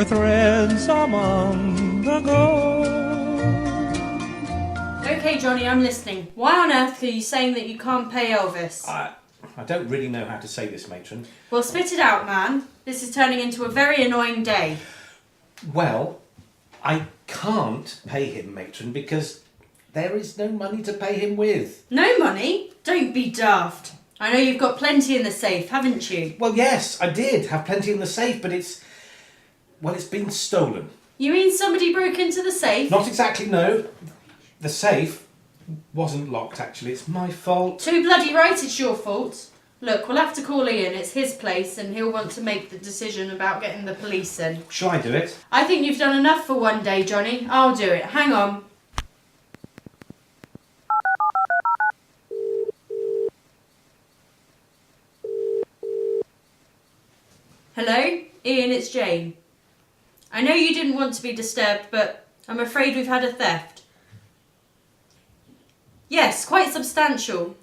were threads among the gold. Okay, Johnny, I'm listening. Why on earth are you saying that you can't pay Elvis? I don't really know how to say this, Matron. Well, spit it out, man. This is turning into a very annoying day. Well, I can't pay him, Matron, because there is no money to pay him with. No money? Don't be daft. I know you've got plenty in the safe, haven't you? Well, yes, I did have plenty in the safe, but it's been stolen. You mean somebody broke into the safe? Not exactly, no. The safe wasn't locked, actually. It's my fault. Too bloody right it's your fault. Look, we'll have to call Ian. It's his place and he'll want to make the decision about getting the police in. Shall I do it? I think you've done enough for one day, Johnny. I'll do it. Hang on. Hello? Ian, it's Jane. I know you didn't want to be disturbed, but I'm afraid we've had a theft. Yes, quite substantial.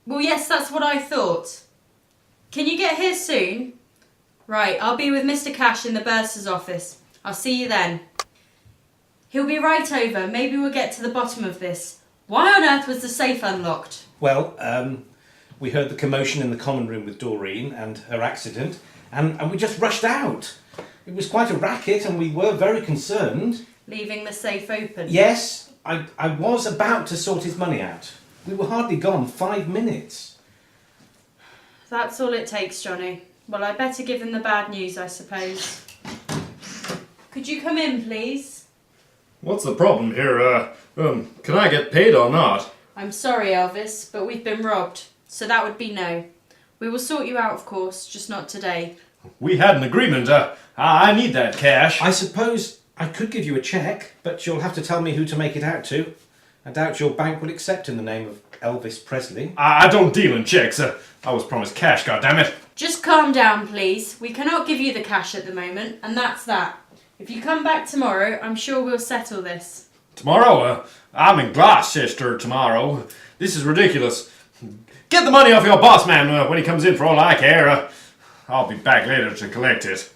Well, yes, that's what I thought. Can you get here soon? Right, I'll be with Mr. Cash in the bursar's office. I'll see you then. He'll be right over. Maybe we'll get to the bottom of this. Why on earth was the safe unlocked? Well, we heard the commotion in the common room with Doreen and her accident, and we just rushed out. It was quite a racket and we were very concerned. Leaving the safe open? Yes, I was about to sort his money out. We were hardly gone 5 minutes. That's all it takes, Johnny. Well, I'd better give him the bad news, I suppose. Could you come in, please? What's the problem here? Can I get paid or not? I'm sorry, Elvis, but we've been robbed, so that would be no. We will sort you out, of course, just not today. We had an agreement. I need that cash. I suppose I could give you a cheque, but you'll have to tell me who to make it out to. I doubt your bank will accept in the name of Elvis Presley. I don't deal in cheques. I was promised cash, goddammit. Just calm down, please. We cannot give you the cash at the moment, and that's that. If you come back tomorrow, I'm sure we'll settle this. Tomorrow? I'm in Gloucester tomorrow. This is ridiculous. Get the money off your boss man when he comes in for all I care. I'll be back later to collect it.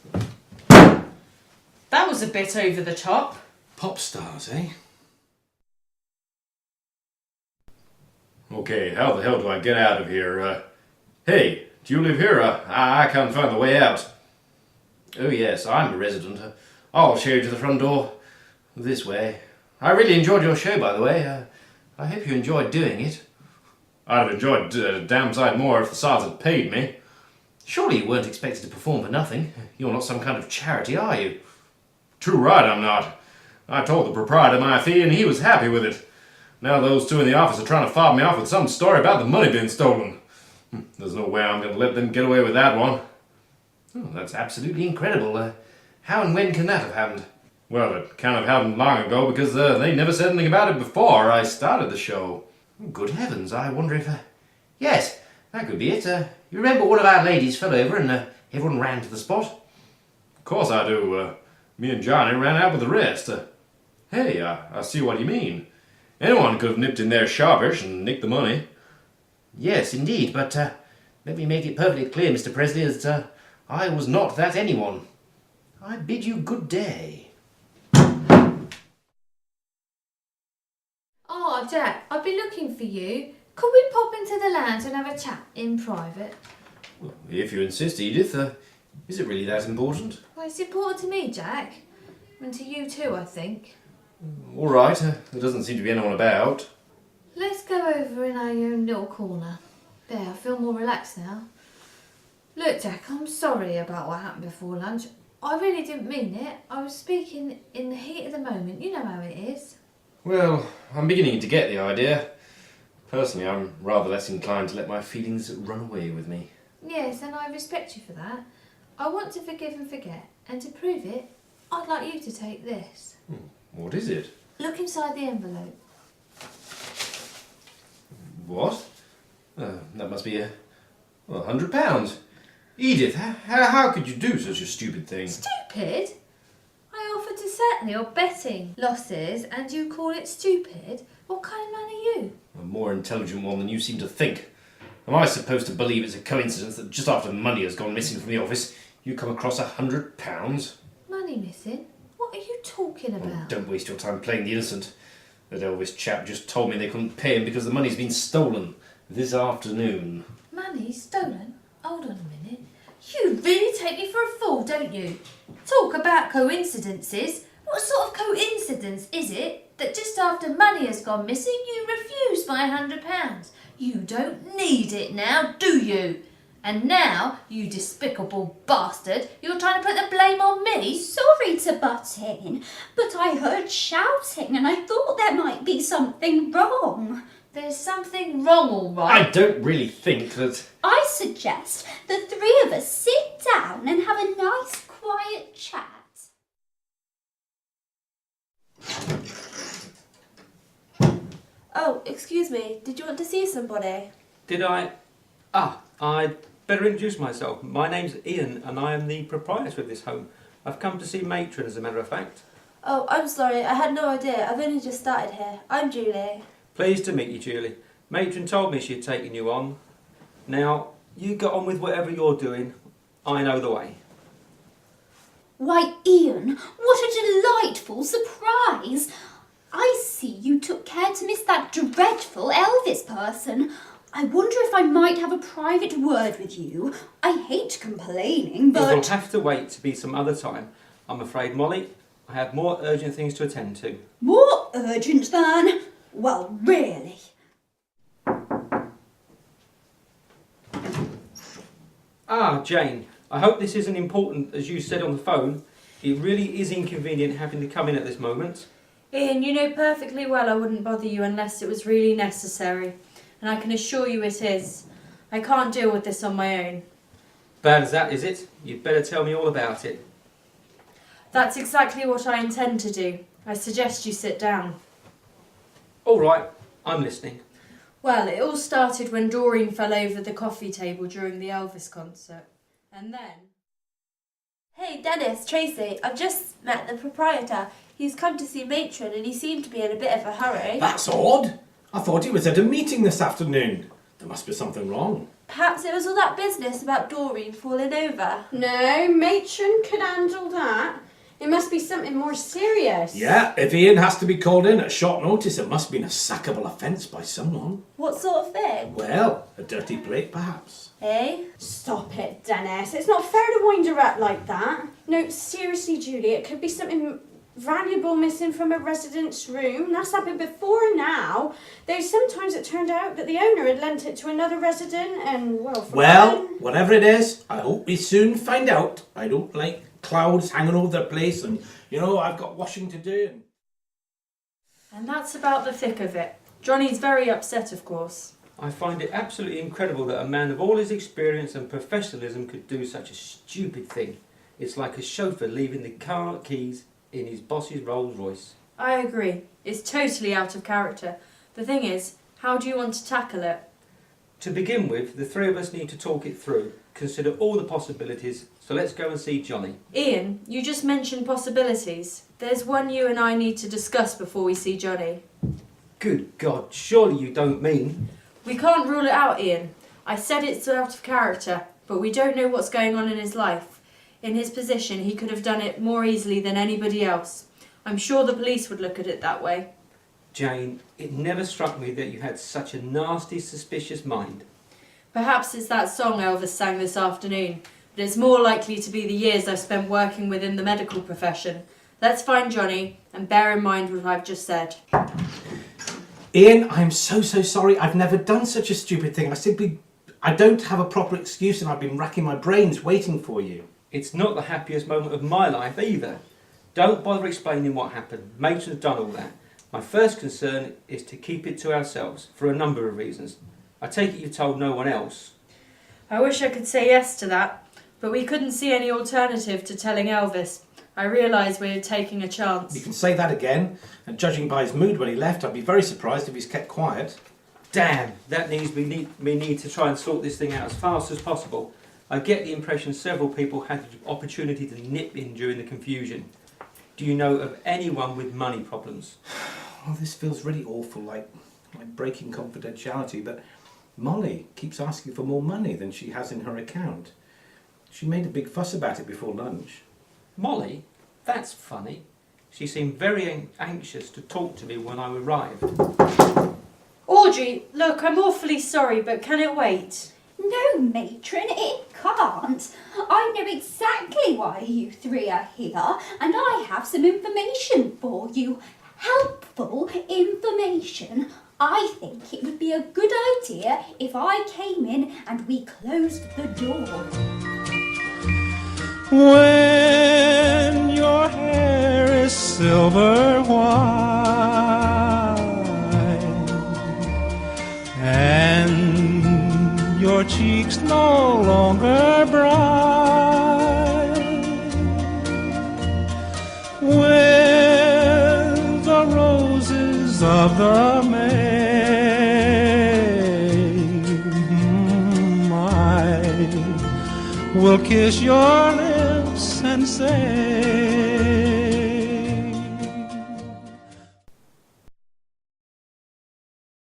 That was a bit over the top. Pop stars, eh? Okay, how the hell do I get out of here? Hey, do you live here? I can't find the way out. Oh yes, I'm a resident. I'll show you to the front door. This way. I really enjoyed your show, by the way. I hope you enjoyed doing it. I'd have enjoyed a damn sight more if the Sards had paid me. Surely you weren't expected to perform for nothing. You're not some kind of charity, are you? Too right I'm not. I told the proprietor my fee and he was happy with it. Now those two in the office are trying to fob me off with some story about the money being stolen. There's no way I'm going to let them get away with that one. Oh, that's absolutely incredible. How and when can that have happened? Well, it kind of happened long ago because they never said anything about it before I started the show. Good heavens, I wonder if... Yes, that could be it. You remember one of our ladies fell over and everyone ran to the spot? Of course I do. Me and Johnny ran out with the rest. Hey, I see what you mean. Anyone could have nipped in there sharpish and nicked the money. Yes, indeed, but let me make it perfectly clear, Mr. Presley, that I was not that anyone. I bid you good day. Oh, Jack, I've been looking for you. Could we pop into the lounge and have a chat in private? Well, if you insist, Edith. Is it really that important? Well, it's important to me, Jack. And to you too, I think. All right, there doesn't seem to be anyone about. Let's go over in our own little corner. There, I feel more relaxed now. Look, Jack, I'm sorry about what happened before lunch. I really didn't mean it. I was speaking in the heat of the moment. You know how it is. Well, I'm beginning to get the idea. Personally, I'm rather less inclined to let my feelings run away with me. Yes, and I respect you for that. I want to forgive and forget. And to prove it, I'd like you to take this. What is it? Look inside the envelope. What? That must be £100. Edith, how could you do such a stupid thing? Stupid? I offered to settle your betting losses and you call it stupid? What kind of man are you? A more intelligent one than you seem to think. Am I supposed to believe it's a coincidence that just after money has gone missing from the office, you come across £100? Money money missing? What are you talking Oh, about? don't waste your time playing the innocent. That Elvis chap just told me they couldn't pay him because the money's been stolen this afternoon. Money stolen? Hold on a minute. You really take me for a fool, don't you? Talk about coincidences. What sort of coincidence is it that just after money has gone missing, you refuse my £100? You don't need it now, do you? And now, you despicable bastard, you're trying to put the blame on me? Sorry to butt in, but I heard shouting and I thought there might be something wrong. There's something wrong, all right. I don't really think that... I suggest the three of us sit down and have a nice quiet chat. Oh, excuse me, did you want to see somebody? Did I? I'd better introduce myself. My name's Ian and I am the proprietor of this home. I've come to see Matron, as a matter of fact. Oh, I'm sorry, I had no idea. I've only just started here. I'm Julie. Pleased to meet you, Julie. Matron told me she had taken you on. Now, you get on with whatever you're doing. I know the way. Why, Ian, what a delightful surprise! I see you took care to miss that dreadful Elvis person. I wonder if I might have a private word with you. I hate complaining, It will but... have to wait to be some other time. I'm afraid, Molly, I have more urgent things to attend to. More urgent than... Well, really. Jane, I hope this isn't important, as you said on the phone. It really is inconvenient having to come in at this moment. Ian, you know perfectly well I wouldn't bother you unless it was really necessary. And I can assure you it is. I can't deal with this on my own. Bad as that, is it? You'd better tell me all about it. That's exactly what I intend to do. I suggest you sit down. All right, I'm listening. Well, it all started when Doreen fell over the coffee table during the Elvis concert. And then... Hey, Denis, Tracy, I've just met the proprietor. He's come to see Matron and he seemed to be in a bit of a hurry. That's odd. I thought he was at a meeting this afternoon. There must be something wrong. Perhaps it was all that business about Doreen falling over. No, Matron could handle that. It must be something more serious. Yeah, if Ian has to be called in at short notice, it must have been a sackable offence by someone. What sort of thing? Well, a dirty plate, perhaps. Eh? Stop it, Denis. It's not fair to wind her up like that. No, seriously, Julie, it could be something valuable missing from a resident's room. That's happened before now. Though sometimes it turned out that the owner had lent it to another resident and, well... Whatever it is, I hope we soon find out. I don't like clouds hanging over the place and, you know, I've got washing to do. And that's about the thick of it. Johnny's very upset, of course. I find it absolutely incredible that a man of all his experience and professionalism could do such a stupid thing. It's like a chauffeur leaving the car keys in his boss's Rolls Royce. I agree. It's totally out of character. The thing is, how do you want to tackle it? To begin with, the three of us need to talk it through, consider all the possibilities, so let's go and see Johnny. Ian, you just mentioned possibilities. There's one you and I need to discuss before we see Johnny. Good God, surely you don't mean... We can't rule it out, Ian. I said it's out of character, but we don't know what's going on in his life. In his position, he could have done it more easily than anybody else. I'm sure the police would look at it that way. Jane, it never struck me that you had such a nasty, suspicious mind. Perhaps it's that song Elvis sang this afternoon, but it's more likely to be the years I've spent working within the medical profession. Let's find Johnny, and bear in mind what I've just said. Ian, I'm so sorry. I've never done such a stupid thing. I don't have a proper excuse and I've been racking my brains waiting for you. It's not the happiest moment of my life either. Don't bother explaining what happened. Matron's done all that. My first concern is to keep it to ourselves, for a number of reasons. I take it you've told no one else. I wish I could say yes to that, but we couldn't see any alternative to telling Elvis. I realise we're taking a chance. You can say that again, and judging by his mood when he left, I'd be very surprised if he's kept quiet. Damn, that means we need to try and sort this thing out as fast as possible. I get the impression several people had the opportunity to nip in during the confusion. Do you know of anyone with money problems? Well, this feels really awful, like breaking confidentiality, but Molly keeps asking for more money than she has in her account. She made a big fuss about it before lunch. Molly? That's funny. She seemed very anxious to talk to me when I arrived. Audrey, look, I'm awfully sorry, but can it wait? No, Matron, it can't. I know exactly why you three are here, and I have some information for you. Helpful information. I think it would be a good idea if I came in and we closed the door. When your hair is silver white and your cheeks no longer bright, with the roses of the May, I will kiss your lips and say,